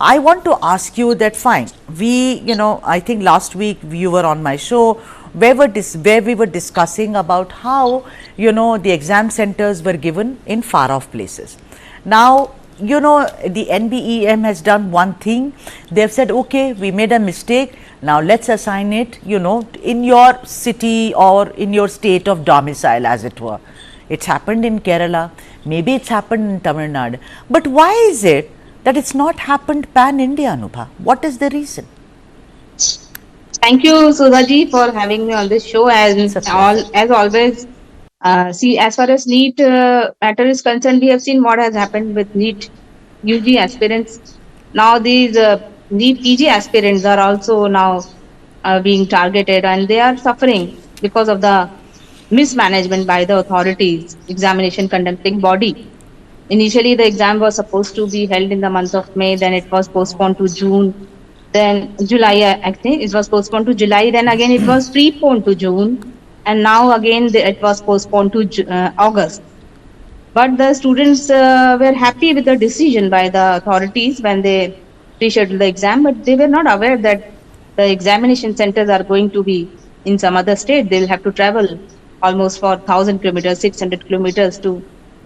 I want to ask you that fine, I think last week you were on my show where we were discussing about how, the exam centers were given in far off places. Now, the NBEM has done one thing. They've said, okay, we made a mistake. Now let's assign it, in your city or in your state of domicile, as it were. It's happened in Kerala, maybe it's happened in Tamil Nadu. But why is it that it's not happened pan-India, Anubha? What is the reason? Thank you, Sudhaji, for having me on this show. As always, as far as NEET matter is concerned, we have seen what has happened with NEET UG aspirants. Now these NEET PG aspirants are also now being targeted, and they are suffering because of the mismanagement by the authorities, examination conducting body. Initially, the exam was supposed to be held in the month of May, then it was postponed to June, then July, I think it was postponed to July, then again it was preponed to June, and now again it was postponed to August. But the students were happy with the decision by the authorities when they rescheduled the exam, but they were not aware that the examination centers are going to be in some other state. They'll have to travel almost for 1,000 kilometers, 600 kilometers to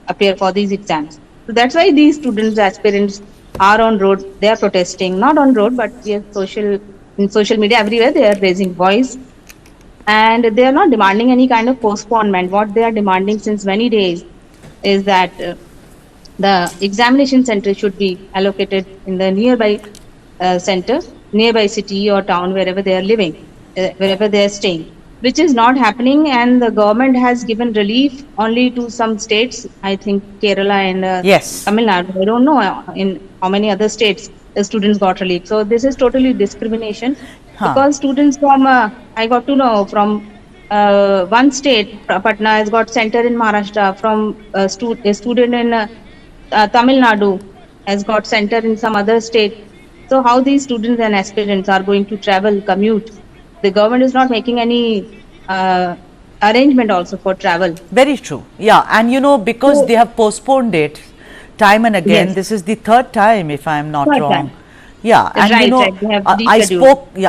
appear for these exams. So that's why these students, aspirants are on road. They are protesting, not on road, but in social media everywhere. They are raising voice, and they are not demanding any kind of postponement. What they are demanding since many days is that the examination center should be allocated in the nearby center, nearby city or town, wherever they are living, wherever they are staying, which is not happening. And the government has given relief only to some states. I think Kerala and Yes. Tamil Nadu. I don't know in how many other states the students got relief. So this is totally discrimination, because students from I got to know from one state, Patna, has got center in Maharashtra. From a student in Tamil Nadu has got center in some other state. So how these students and aspirants are going to travel, commute? The government is not making any arrangement also for travel. Very true. Yeah, and because they have postponed it time and again, Yes. this is the third time, if I am not Third wrong. time. Yeah, and Right, they have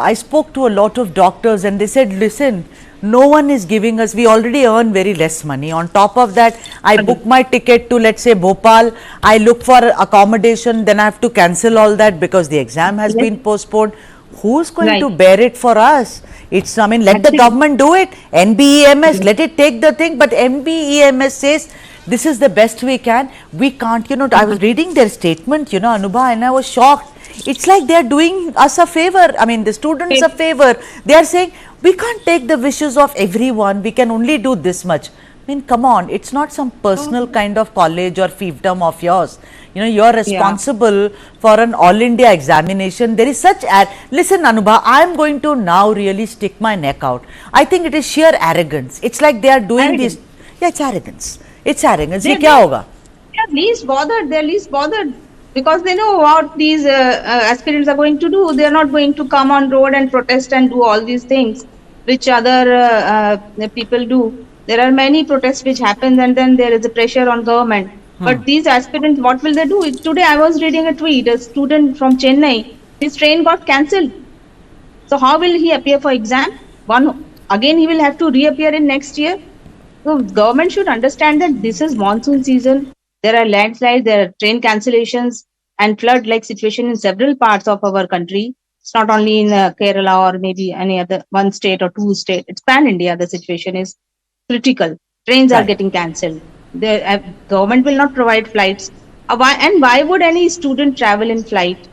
I spoke to a lot of doctors, and they said, listen, no one is giving us, we already earn very less money. On top of that, I book my ticket to, let's say, Bhopal, I look for accommodation, then I have to cancel all that because the exam has Yes. been postponed. Who's going Right. to bear it for us? Let the Actually- government do it. NBEMS, let it take the thing, but NBEMS says this is the best we can. We can't, I was reading their statement, Anubha, and I was shocked. It's like they are doing us a favor. I mean, the students a favor. They are saying, we can't take the wishes of everyone. We can only do this much. I mean, come on, it's not some personal kind of college or fiefdom of yours. You're responsible for an all India examination. There is such listen, Anubha, I'm going to now really stick my neck out. I think it is sheer arrogance. It's like they are doing this. Yeah, it's arrogance. It's arrogance. Ye kya hoga? They're least bothered. They're least bothered because they know what these aspirants are going to do. They're not going to come on road and protest and do all these things which other people do. There are many protests which happen, and then there is a pressure on government. But these aspirants, what will they do? Today I was reading a tweet. A student from Chennai, his train got cancelled. So how will he appear for exam? Again he will have to reappear in next year. So government should understand that this is monsoon season. There are landslides, there are train cancellations and flood-like situation in several parts of our country. It's not only in Kerala or maybe any other one state or two state. It's pan-India. The situation is critical. Trains are Right. getting cancelled. The government will not provide flights. Why would any student travel in flight?